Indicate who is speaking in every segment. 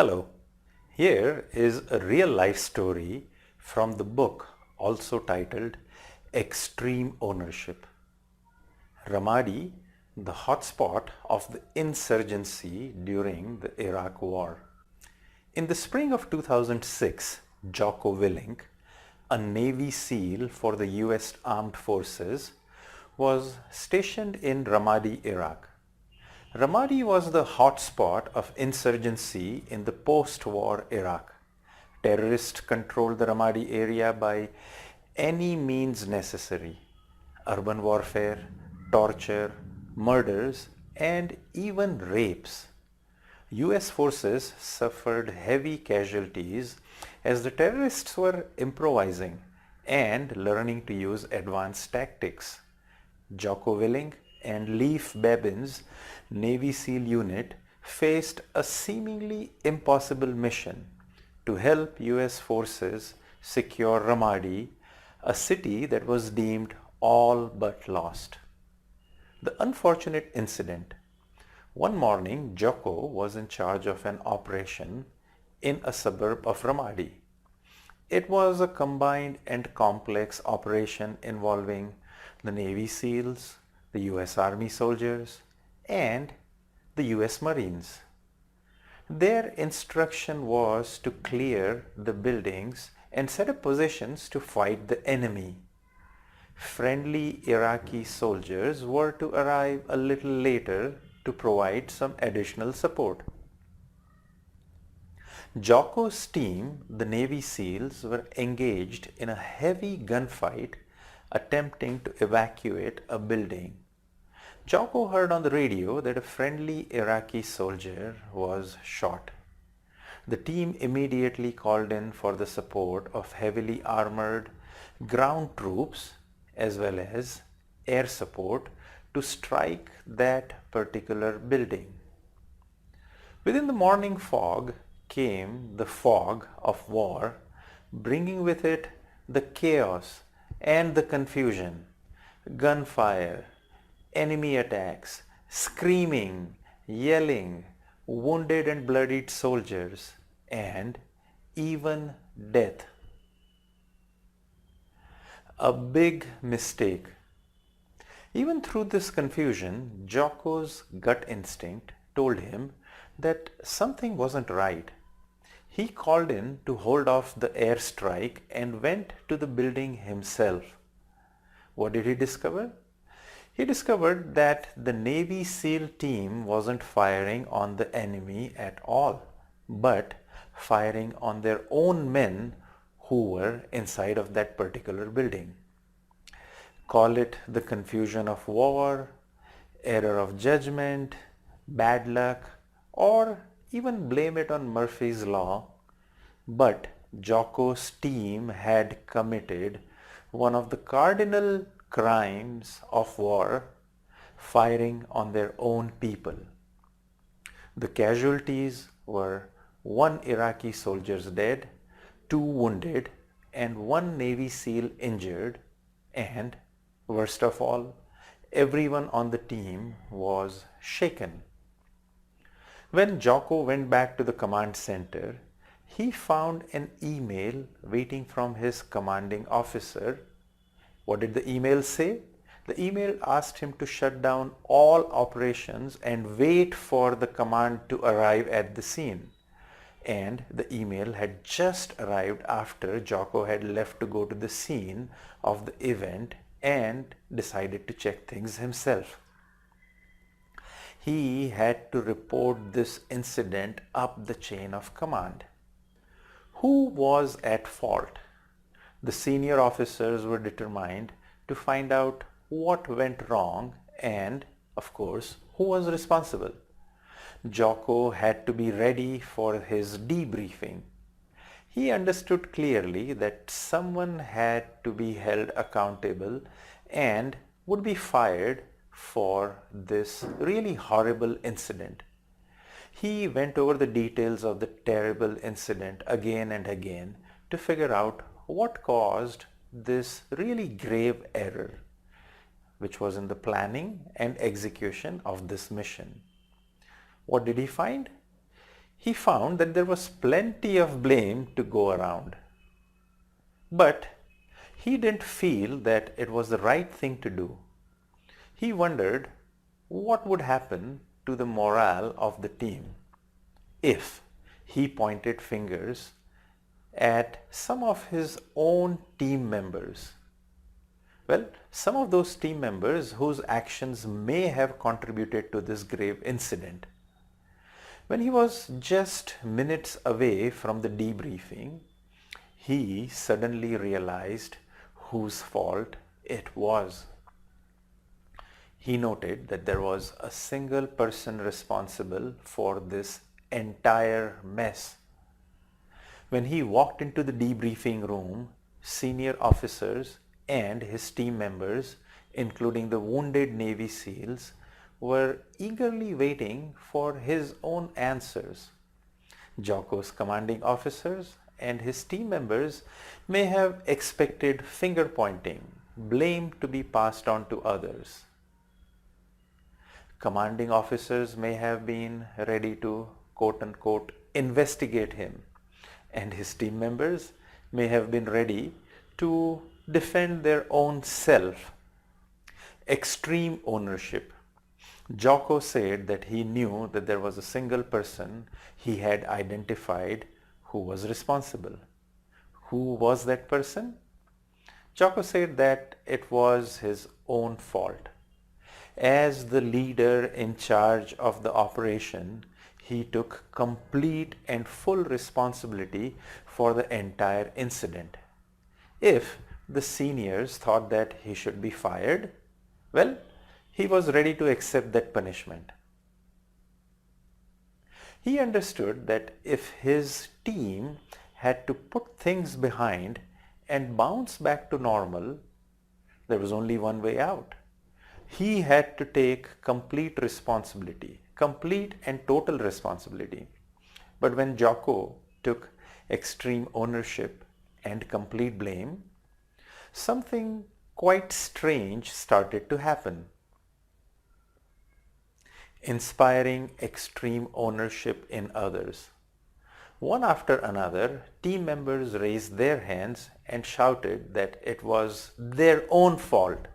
Speaker 1: Hello, here is a real life story from the book also titled Extreme Ownership. Ramadi, the hotspot of the insurgency during the Iraq War. In the spring of 2006, Jocko Willink, a Navy SEAL for the US Armed Forces, was stationed in Ramadi, Iraq. Ramadi was the hotspot of insurgency in the post-war Iraq. Terrorists controlled the Ramadi area by any means necessary. Urban warfare, torture, murders, and even rapes. US forces suffered heavy casualties as the terrorists were improvising and learning to use advanced tactics. Jocko Willink and Leif Babin's Navy SEAL unit faced a seemingly impossible mission to help US forces secure Ramadi, a city that was deemed all but lost. The unfortunate incident. One morning, Jocko was in charge of an operation in a suburb of Ramadi. It was a combined and complex operation involving the Navy SEALs, the US Army soldiers, and the US Marines. Their instruction was to clear the buildings and set up positions to fight the enemy. Friendly Iraqi soldiers were to arrive a little later to provide some additional support. Jocko's team, the Navy SEALs, were engaged in a heavy gunfight attempting to evacuate a building. Jocko heard on the radio that a friendly Iraqi soldier was shot. The team immediately called in for the support of heavily armored ground troops as well as air support to strike that particular building. Within the morning fog came the fog of war, bringing with it the chaos and the confusion, gunfire, enemy attacks, screaming, yelling, wounded and bloodied soldiers, and even death. A big mistake. Even through this confusion, Jocko's gut instinct told him that something wasn't right. He called in to hold off the airstrike and went to the building himself. What did he discover? He discovered that the Navy SEAL team wasn't firing on the enemy at all, but firing on their own men who were inside of that particular building. Call it the confusion of war, error of judgment, bad luck, or even blame it on Murphy's Law, but Jocko's team had committed one of the cardinal crimes of war, firing on their own people. The casualties were 1 Iraqi soldier dead, 2 wounded, and 1 Navy SEAL injured, and worst of all, everyone on the team was shaken. When Jocko went back to the command center, he found an email waiting from his commanding officer. What did the email say? The email asked him to shut down all operations and wait for the command to arrive at the scene. And the email had just arrived after Jocko had left to go to the scene of the event and decided to check things himself. He had to report this incident up the chain of command. Who was at fault? The senior officers were determined to find out what went wrong and, of course, who was responsible. Jocko had to be ready for his debriefing. He understood clearly that someone had to be held accountable and would be fired for this really horrible incident. He went over the details of the terrible incident again and again to figure out what caused this really grave error, which was in the planning and execution of this mission. What did he find? he found that there was plenty of blame to go around. But he didn't feel that it was the right thing to do. He wondered what would happen to the morale of the team if he pointed fingers at some of his own team members. Well, some of those team members whose actions may have contributed to this grave incident. When he was just minutes away from the debriefing, he suddenly realized whose fault it was. He noted that there was a single person responsible for this entire mess. When he walked into the debriefing room, senior officers and his team members, including the wounded Navy SEALs, were eagerly waiting for his own answers. Jocko's commanding officers and his team members may have expected finger pointing, blame to be passed on to others. Commanding officers may have been ready to quote-unquote investigate him, and his team members may have been ready to defend their own self. Extreme ownership. Jocko said that he knew that there was a single person he had identified who was responsible. Who was that person? Jocko said that it was his own fault. As the leader in charge of the operation, he took complete and full responsibility for the entire incident. If the seniors thought that he should be fired, well, he was ready to accept that punishment. He understood that if his team had to put things behind and bounce back to normal, there was only one way out. He had to take complete responsibility, complete and total responsibility. But when Jocko took extreme ownership and complete blame, something quite strange started to happen. Inspiring extreme ownership in others. One after another, team members raised their hands and shouted that it was their own fault.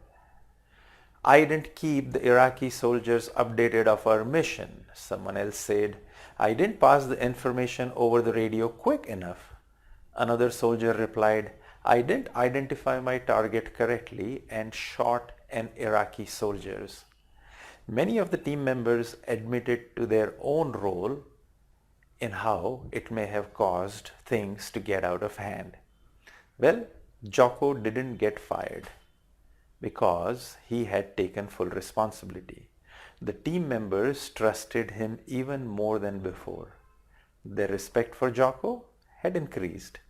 Speaker 1: I didn't keep the Iraqi soldiers updated of our mission. Someone else said, I didn't pass the information over the radio quick enough. Another soldier replied, I didn't identify my target correctly and shot an Iraqi soldiers. Many of the team members admitted to their own role in how it may have caused things to get out of hand. Well, Jocko didn't get fired because he had taken full responsibility. The team members trusted him even more than before. Their respect for Jocko had increased.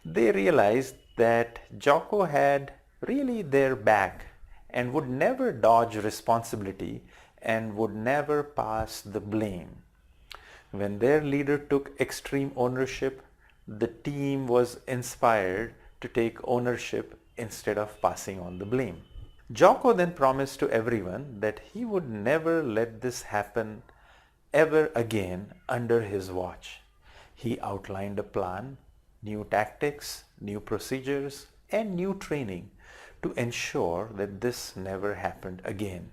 Speaker 1: They realized that Jocko had really their back and would never dodge responsibility and would never pass the blame. When their leader took extreme ownership, the team was inspired to take ownership instead of passing on the blame. Jocko then promised to everyone that he would never let this happen ever again under his watch. He outlined a plan, new tactics, new procedures, and new training to ensure that this never happened again.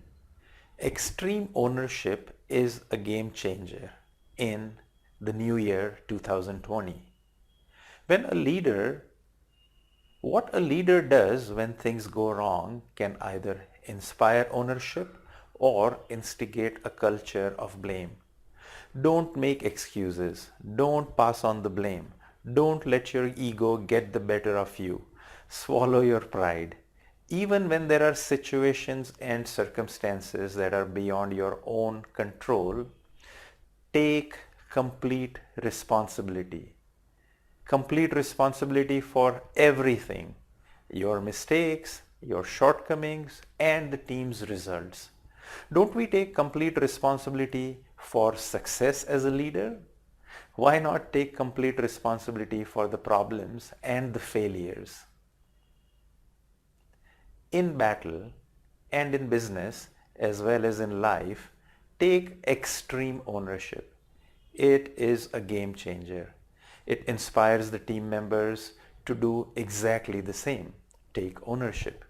Speaker 1: Extreme ownership is a game changer in the new year 2020. What a leader does when things go wrong can either inspire ownership or instigate a culture of blame. Don't make excuses. Don't pass on the blame. Don't let your ego get the better of you. Swallow your pride. Even when there are situations and circumstances that are beyond your own control, take complete responsibility. Complete responsibility for everything. Your mistakes, your shortcomings, and the team's results. Don't we take complete responsibility for success as a leader? Why not take complete responsibility for the problems and the failures? In battle and in business as well as in life, take extreme ownership. It is a game changer. It inspires the team members to do exactly the same. Take ownership.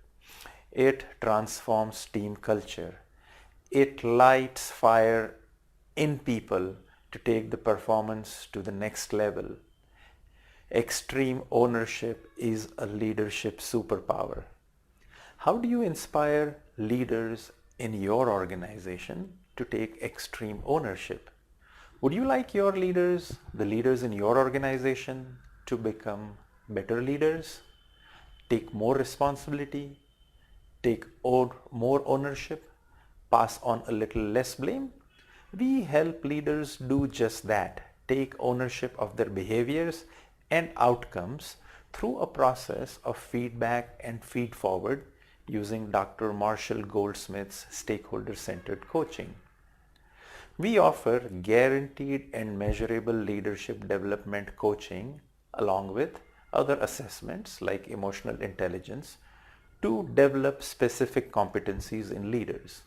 Speaker 1: It transforms team culture. It lights fire in people to take the performance to the next level. Extreme ownership is a leadership superpower. How do you inspire leaders in your organization to take extreme ownership? Would you like your leaders, the leaders in your organization, to become better leaders, take more responsibility, take more ownership, pass on a little less blame? We help leaders do just that, take ownership of their behaviors and outcomes through a process of feedback and feed forward using Dr. Marshall Goldsmith's stakeholder-centered coaching. We offer guaranteed and measurable leadership development coaching along with other assessments like emotional intelligence to develop specific competencies in leaders.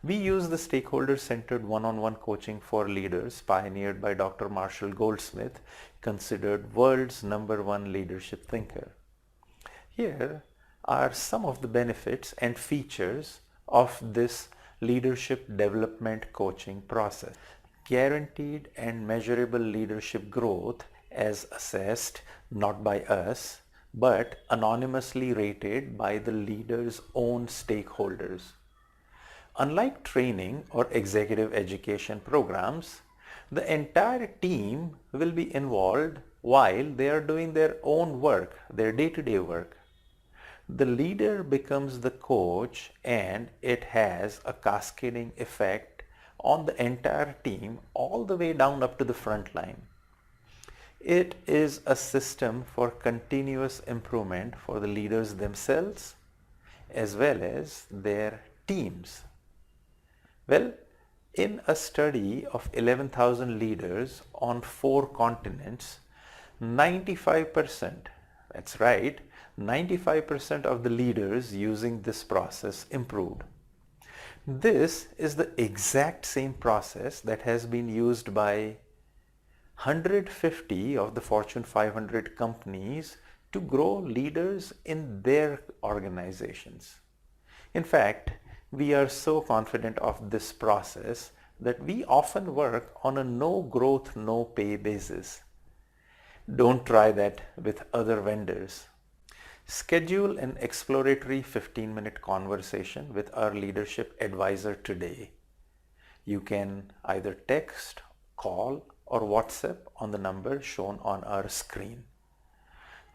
Speaker 1: We use the stakeholder-centered one-on-one coaching for leaders pioneered by Dr. Marshall Goldsmith, considered world's #1 leadership thinker. Here are some of the benefits and features of this leadership development coaching process. Guaranteed and measurable leadership growth as assessed not by us but anonymously rated by the leader's own stakeholders. Unlike training or executive education programs, the entire team will be involved while they are doing their own work, their day-to-day work. The leader becomes the coach and it has a cascading effect on the entire team all the way down up to the front line. It is a system for continuous improvement for the leaders themselves as well as their teams. Well, in a study of 11,000 leaders on 4 continents, 95%, that's right, 95% of the leaders using this process improved. This is the exact same process that has been used by 150 of the Fortune 500 companies to grow leaders in their organizations. In fact, we are so confident of this process that we often work on a no growth, no pay basis. Don't try that with other vendors. Schedule an exploratory 15-minute conversation with our leadership advisor today. You can either text, call, or WhatsApp on the number shown on our screen.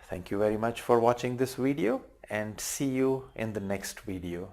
Speaker 1: Thank you very much for watching this video and see you in the next video.